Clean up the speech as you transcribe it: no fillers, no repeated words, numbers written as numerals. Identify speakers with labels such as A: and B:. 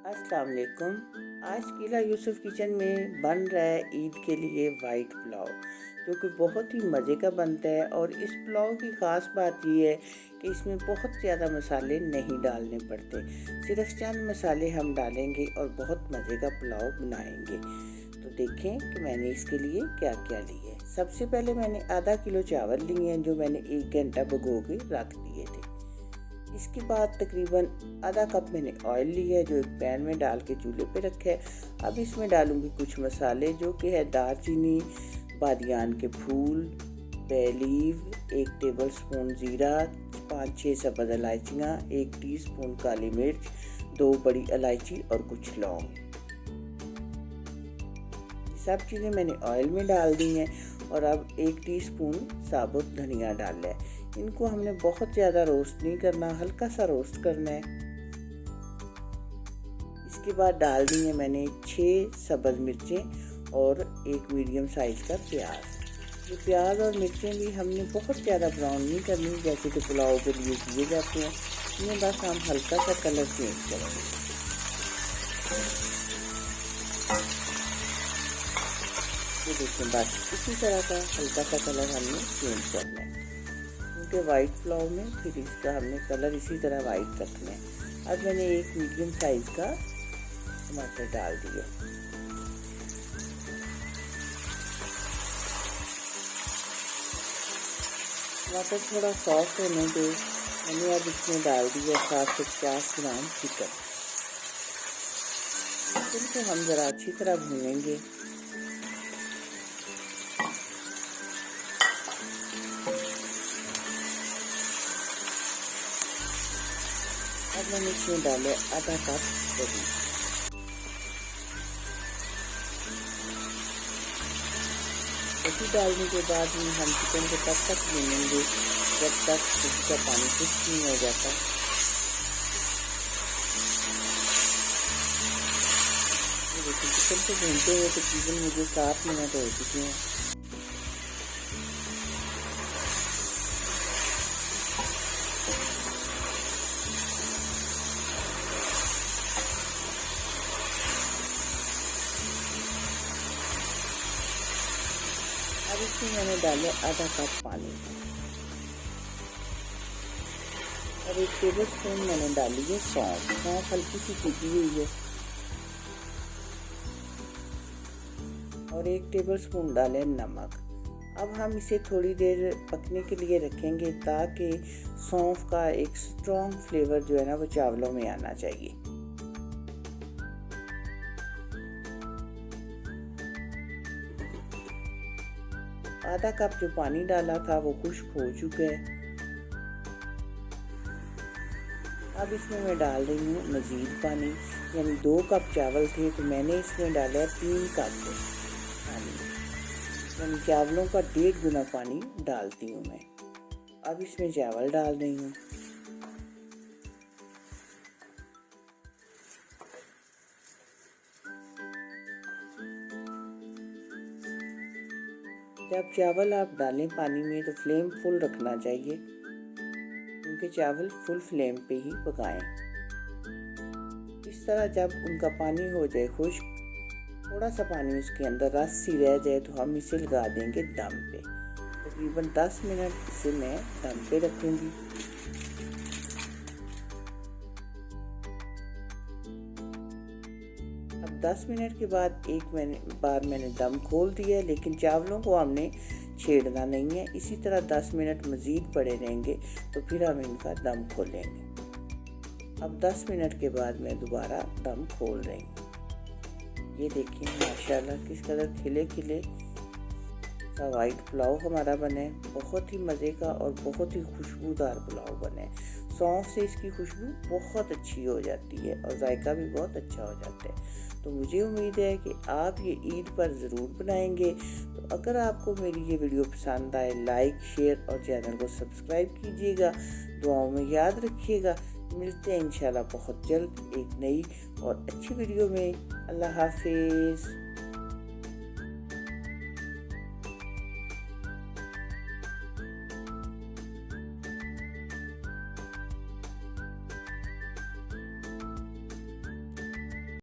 A: अस्सलाम वालेकुम। आज किला यूसुफ किचन में बन रहा है ईद के लिए वाइट पुलाव, जो कि बहुत ही मज़े का बनता है। और इस पुलाव की ख़ास बात ये है कि इसमें बहुत ज़्यादा मसाले नहीं डालने पड़ते, सिर्फ चंद मसाले हम डालेंगे और बहुत मज़े का पुलाव बनाएंगे। तो देखें कि मैंने इसके लिए क्या क्या लिया है। सबसे पहले मैंने आधा किलो चावल लिए हैं, जो मैंने 1 घंटा भिगो के रख दिए थे। इसके बाद तकरीबन आधा कप मैंने ऑयल लिया है, जो एक पैन में डाल के चूल्हे पे रखा है। अब इसमें डालूंगी कुछ मसाले, जो कि है दालचीनी, बादियान के फूल, बे लीव, 1 टेबल स्पून ज़ीरा, 5-6 सब्ज़ इलायचियाँ, 1 टीस्पून काली मिर्च, 2 बड़ी इलायची और कुछ लौंग। सब चीज़ें मैंने ऑयल में डाल दी हैं और अब 1 टीस्पून साबुत धनिया डाला है। इनको हमने बहुत ज़्यादा रोस्ट नहीं करना, हल्का सा रोस्ट करना है। इसके बाद डाल दी है मैंने 6 सब्ज़ मिर्चें और 1 मीडियम साइज़ का प्याज। ये प्याज और मिर्चें भी हमने बहुत ज़्यादा ब्राउन नहीं करनी, जैसे कि पुलाव के लिए किए जाते हैं। इन्हें बस हम हल्का सा कलर चेंज करेंगे। ये देखिए, बस इसी तरह का हल्का सा कलर हमने चेंज करना है, क्योंकि वाइट पुलाव में फिर इसका हमने कलर इसी तरह वाइट रखना है। अब मैंने 1 मीडियम साइज़ का टमाटर डाल दिया। टमाटर थोड़ा सॉफ्ट होने दे, मैंने अब इसमें डाल दिया 750 ग्राम चिकन। चिकन को हम ज़रा अच्छी तरह भूनेंगे। अब मैंने इसमें डाले आधा कप दही। दही डालने के बाद हम चिकन को तब तक भूनेंगे जब तक इसका पानी खुश्क नहीं हो जाता। देखिए, चिकन को भूनते हुए तकरीबन मुझे 7 मिनट हो चुके हैं। अब इसमें मैंने डाले आधा कप पानी और 1 टेबल स्पून मैंने डाली है सौंफ। सौंफ हल्की सी कुटी हुई है और 1 टेबल स्पून डाले नमक। अब हम इसे थोड़ी देर पकने के लिए रखेंगे, ताकि सौंफ का एक स्ट्रॉन्ग फ्लेवर जो है ना, वो चावलों में आना चाहिए। आधा कप जो पानी डाला था वो खुश्क हो चुका है। अब इसमें मैं डाल रही हूँ मज़ीद पानी, यानी 2 कप चावल थे तो मैंने इसमें डाला 3 कप पानी, यानी चावलों का 1.5 गुना पानी डालती हूँ मैं। अब इसमें चावल डाल रही हूँ। जब चावल आप डालें पानी में तो फ्लेम फुल रखना चाहिए, क्योंकि चावल फुल फ्लेम पे ही पकाएं। इस तरह जब उनका पानी हो जाए खुश्क, थोड़ा सा पानी उसके अंदर रस सी रह जाए, तो हम इसे लगा देंगे दम पे। तकरीबन 10 मिनट इसे मैं दम पे रखूँगी। अब 10 मिनट के बाद मैंने दम खोल दिया, लेकिन चावलों को हमने छेड़ना नहीं है। इसी तरह 10 मिनट मज़ीद पड़े रहेंगे, तो फिर हम इनका दम खोलेंगे। अब 10 मिनट के बाद मैं दोबारा दम खोल रही हूँ। ये देखिए, माशाल्लाह किस कदर खिले खिले सा वाइट पुलाव हमारा बने। बहुत ही मज़े का और बहुत ही खुशबूदार पुलाव बने। सौंफ से इसकी खुशबू बहुत अच्छी हो जाती है और जायका भी बहुत अच्छा हो जाता है। तो मुझे उम्मीद है कि आप ये ईद पर ज़रूर बनाएंगे। तो अगर आपको मेरी ये वीडियो पसंद आए, लाइक, शेयर और चैनल को सब्सक्राइब कीजिएगा। दुआओं में याद रखिएगा। मिलते हैं इंशाल्लाह बहुत जल्द एक नई और अच्छी वीडियो में। अल्लाह हाफिज़।